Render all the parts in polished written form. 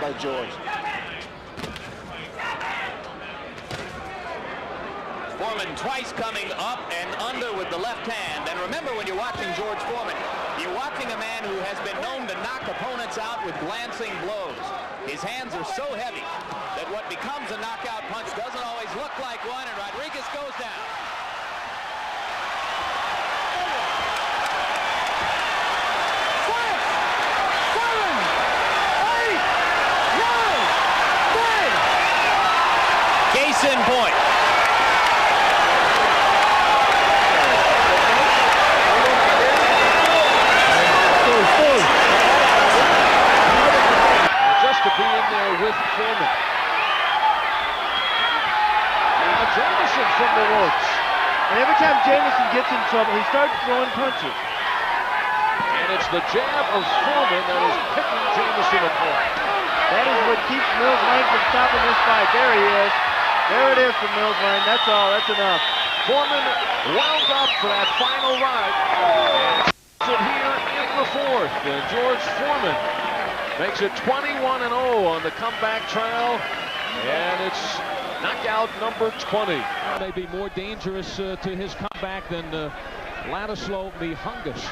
by George. Foreman twice coming up and under with the left hand. And remember, when you're watching George Foreman, you're watching a man who has been known to knock opponents out with glancing blows. His hands are so heavy that what becomes a knockout punch doesn't always look like one, and Rodriguez goes down. Case in point. Just to be in there with Foreman. Now Jamison from the ropes. And every time Jamison gets in trouble, he starts throwing punches. And it's the jab of Foreman that is picking Jamison apart. That is what keeps Mills Lane from stopping this fight. There he is. There it is from Mills Lane. That's all. That's enough. Foreman wound up for that final ride. And here in the fourth, George Foreman makes it 21-0 on the comeback trail, and it's knockout number 20. May be more dangerous to his comeback than Ladislav Mihangas.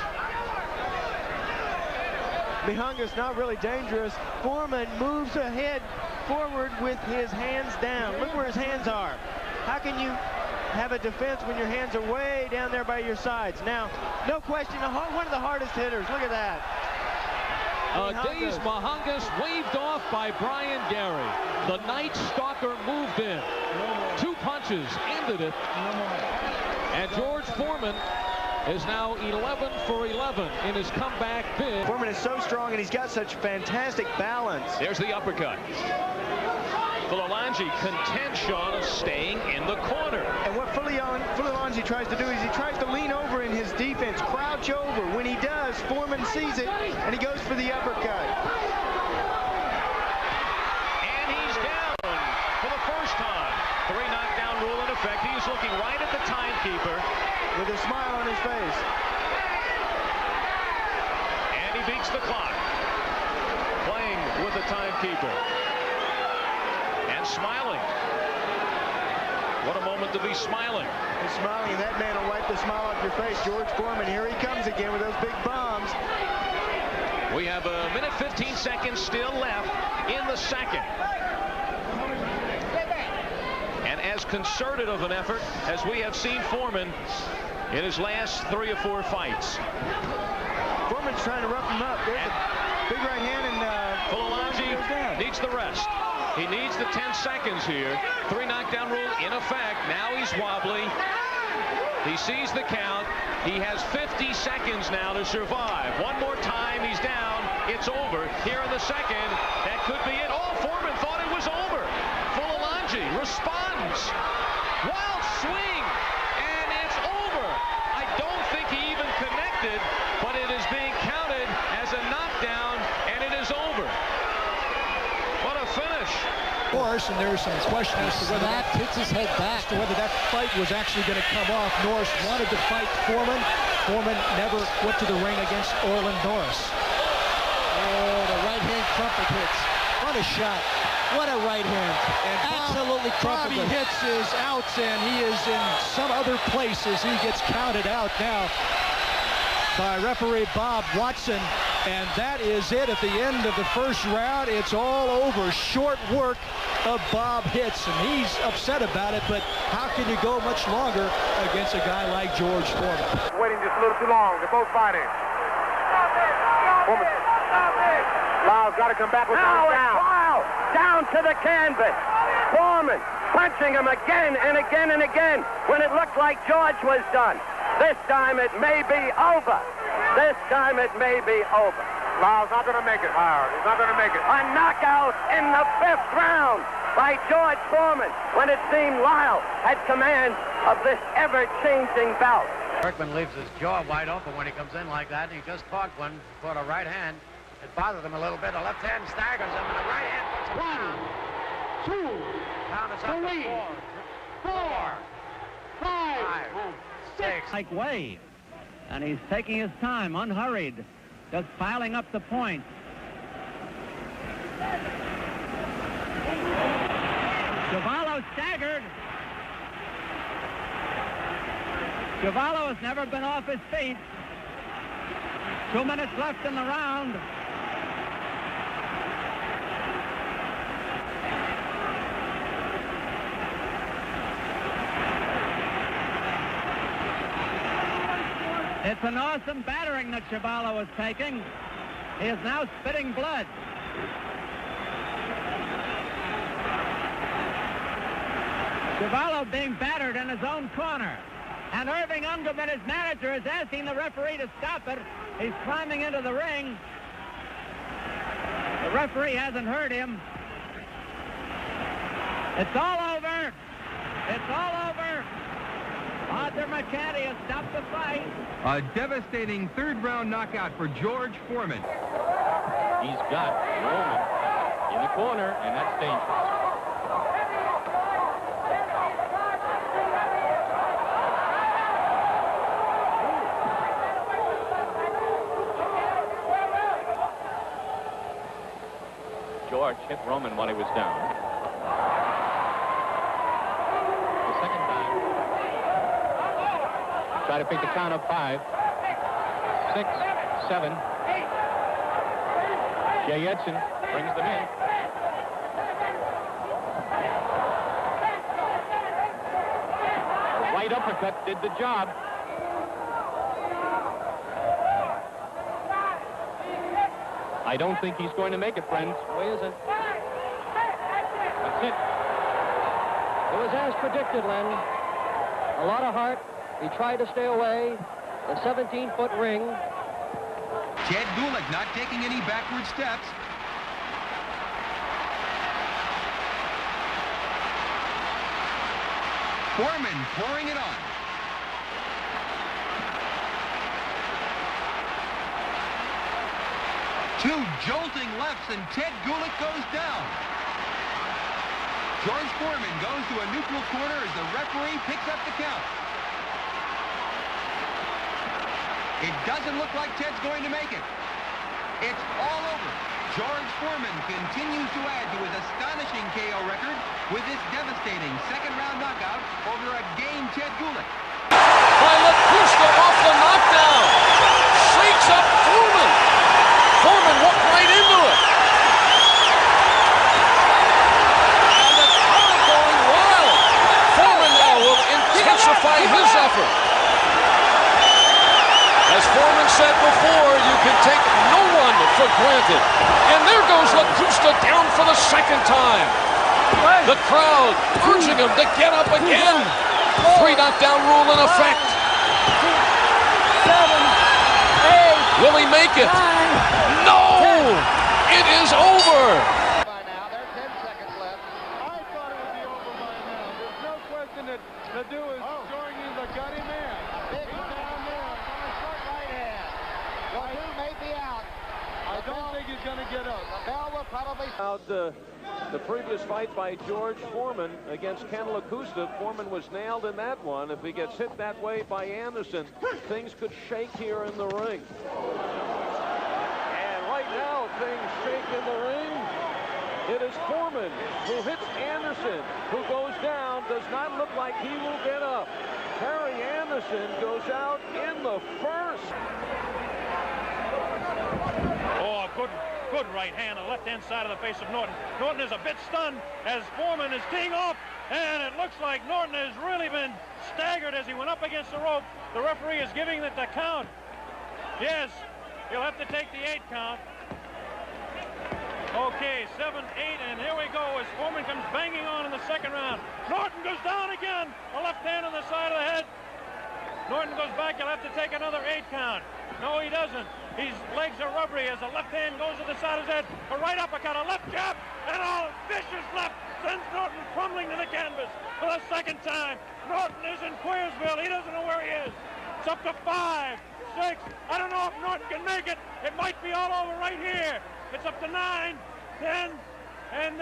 Mihangas not really dangerous. Foreman moves ahead forward with his hands down. Look where his hands are. How can you have a defense when your hands are way down there by your sides? Now, no question, one of the hardest hitters. Look at that. Dazed Mihangas waved off by Brian Gary. The Night Stalker moved in. 2 punches ended it. And George Foreman is now 11 for 11 in his comeback bid. Foreman is so strong and he's got such fantastic balance. There's the uppercut. Fulalongi content, Sean, of staying in the corner. And what Fulalongi tries to do is he tries to lean over in his defense, crouch over. When he does, Foreman sees it, and he goes for the uppercut. And he's down for the first time. 3 knockdown rule in effect. He's looking right at the timekeeper. With a smile on his face. And he beats the clock. Playing with the timekeeper. And smiling. What a moment to be smiling. He's smiling, and that man will wipe the smile off your face. George Foreman, here he comes again with those big bombs. We have a minute 15 seconds still left in the second. And as concerted of an effort as we have seen Foreman in his last 3 or 4 fights. Foreman's trying to rough him up. There's a big right hand, and Fulalongi needs the rest. He needs the 10 seconds here. 3 knockdown rule in effect. Now he's wobbly. He sees the count. He has 50 seconds now to survive. One more time, he's down. It's over. Here in the second, that could be it. Oh, Foreman thought it was over. Fulalongi responds. Wild swing, and it's over. I don't think he even connected, but it is being counted as a knockdown, and it is over. What a finish. Of course, and there's some question as to whether that hits his head back, to whether that fight was actually going to come off. Norris wanted to fight Foreman. Foreman never went to the ring against Orland Norris. Oh, the right hand trumpet hits. What a shot. What a right hand. And absolutely crumpled. Bobby hits his outs, and he is in some other places. He gets counted out now by referee Bob Watson. And that is it at the end of the first round. It's all over. Short work of Bob Hitz, and he's upset about it, but how can you go much longer against a guy like George Foreman? Waiting just a little too long. They're both fighting. Foreman. Lyle's got to come back with one down. Wow! Down to the canvas. Foreman punching him again and again and again when it looked like George was done. This time it may be over. This time it may be over. Lyle's not going to make it, Howard. He's not going to make it. A knockout in the 5th round by George Foreman when it seemed Lyle had command of this ever-changing bout. Berkman leaves his jaw wide open when he comes in like that, and he just caught one for a right hand. It bothered him a little bit. The left hand staggers him, and the right hand puts him down. 1, 2, Count is up to 3, 4, 5, 6. Like way. And he's taking his time, unhurried, just piling up the points. Cavallo staggered. Cavallo has never been off his feet. 2 minutes left in the round. It's an awesome battering that Cavallo is taking. He is now spitting blood. Cavallo being battered in his own corner. And Irving Ungerman, his manager, is asking the referee to stop it. He's climbing into the ring. The referee hasn't heard him. It's all over. It's all over. Arthur McCanty has stopped the fight. A devastating third-round knockout for George Foreman. He's got Roman in the corner, and that's dangerous. George hit Roman while he was down. The second time. Try to pick the count up 5, 6, 7. Jay Edson brings them in. The right uppercut did the job. I don't think he's going to make it, friends. Who isn't? That's it. It was as predicted, Len. A lot of heart. He tried to stay away. The 17-foot ring. Ted Gulick not taking any backward steps. Foreman pouring it on. Two jolting lefts, and Ted Gulick goes down. George Foreman goes to a neutral corner as the referee picks up the count. It doesn't look like Ted's going to make it. It's all over. George Foreman continues to add to his astonishing KO record with this devastating second-round knockout over a game Ted Gulick. By Lacusta off the knockdown. Shakes up Foreman. Foreman walked right into it. And the crowd going wild. Foreman now will intensify his effort. As Foreman said before, you can take no one for granted. And there goes Lacusta down for the second time. The crowd urging him to get up again. 3 knockdown rule in effect. 7, 8. Will he make it? 9, no! 10. It is over. By now, there are 10 seconds left. I thought it would be over by now. There's no question that Ledoux is showing you the gutty man. Big down there on a short right hand. Ledoux may be out. I don't think he's going to get up. The bell will probably... Out the previous fight by George Foreman against Ken Lacusta. Foreman was nailed in that one. If he gets hit that way by Anderson, things could shake here in the ring. And right now, things shake in the ring. It is Foreman who hits Anderson, who goes down, does not look like he will get up. Harry Anderson goes out in the first. Oh, good right hand on the left-hand side of the face of Norton. Norton is a bit stunned as Foreman is teeing off, and it looks like Norton has really been staggered as he went up against the rope. The referee is giving it the count. Yes, he'll have to take the 8 count. Okay, 7, 8, and here we go as Foreman comes banging on in the second round. Norton goes down again, a left hand on the side of the head. Norton goes back, he'll have to take another 8 count. No, he doesn't. His legs are rubbery as the left hand goes to the side of his head. A right uppercut, a left jab, and a vicious left sends Norton crumbling to the canvas for the second time. Norton is in Queersville. He doesn't know where he is. It's up to 5, 6. I don't know if Norton can make it. It might be all over right here. It's up to 9, 10, and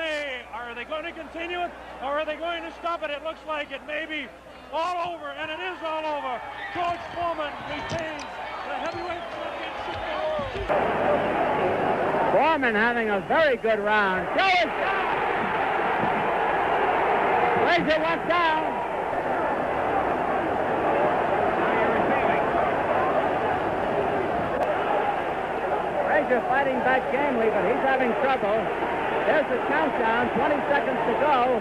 are they going to continue it, or are they going to stop it? It looks like it may be all over, and it is all over. George Foreman retains the heavyweight championship. Foreman having a very good round. Frazier went down. Frazier fighting back gamely, but he's having trouble. There's the countdown, 20 seconds to go.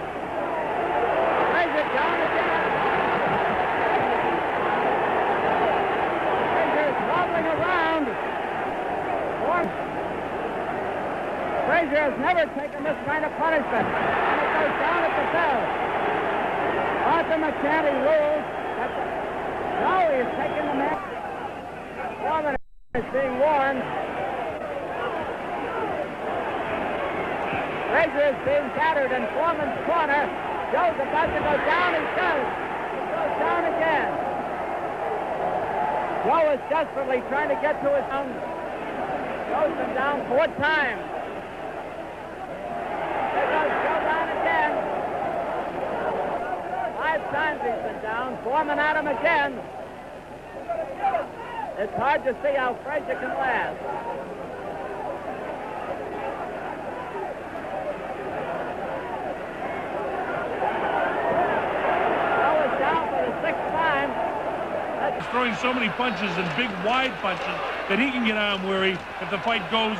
Frazier down again. Frazier is wobbling around. Frazier has never taken this kind of punishment, and it goes down at the bell. Arthur McCanty rules that now he is taking the match. Foreman is being warned. Frazier is being battered in Foreman's corner. Joe's about to go down. He does. He goes down again. Joe is desperately trying to get to his own. Joe's been down 4 times. There goes Joe down again. 5 times he's been down. Foreman at him again. It's hard to see how Frazier can last. Joe is down for the 6th time. He's throwing so many punches and big, wide punches that he can get arm weary if the fight goes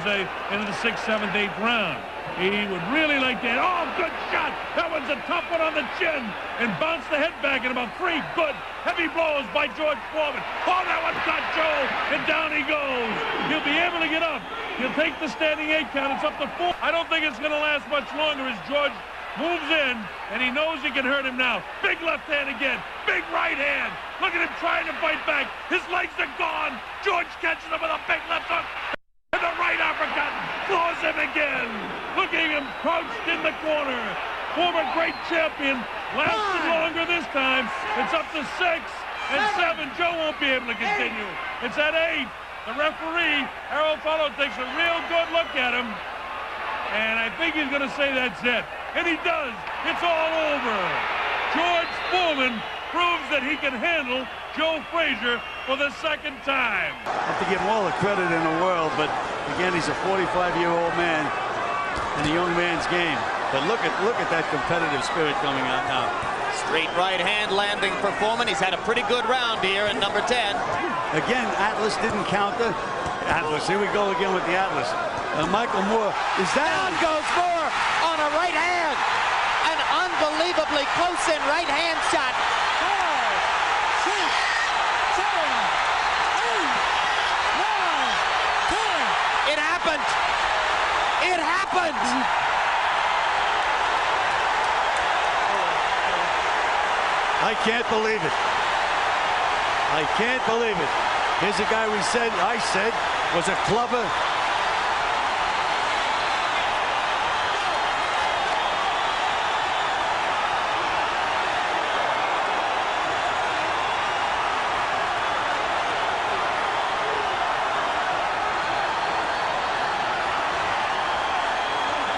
into the 6th, 7th, 8th round. He would really like that. Oh, good shot. That one's a tough one on the chin. And bounced the head back in about 3 good heavy blows by George Foreman. Oh, that one got Joe. And down he goes. He'll be able to get up. He'll take the standing 8 count. It's up to 4. I don't think it's going to last much longer as George moves in, and he knows he can hurt him now. Big left hand again. Big right hand. Look at him trying to fight back. His legs are gone. George catches him with a big left hook. And the right uppercut floors him again. Look at him crouched in the corner. Former great champion. Lasted longer this time. It's up to 6 and 7. Joe won't be able to continue. It's at 8. The referee, Harold Fellow, takes a real good look at him. And I think he's going to say that's it. And he does. It's all over. George Foreman proves that he can handle Joe Frazier for the 2nd time. I have to give him all the credit in the world, but again, he's a 45-year-old man in a young man's game. But look at that competitive spirit coming out now. Straight right hand landing for Foreman. He's had a pretty good round here in number 10. Again, Atlas didn't counter. Atlas, here we go again with the Atlas. Michael Moore is down. Down goes Moore on a right hand. An unbelievably close-in right hand shot. 5, 6, 7, 8, 9, 10. It happened. It happened. I can't believe it. I can't believe it. Here's a guy I said was a clubber.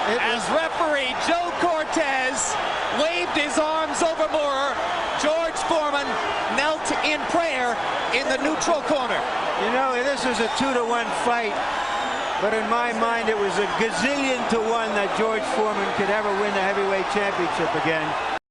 As referee Joe Cortez waved his arms over Moore, George Foreman knelt in prayer in the neutral corner. You know, this was a 2-to-1 fight, but in my mind it was a gazillion to 1 that George Foreman could ever win the heavyweight championship again.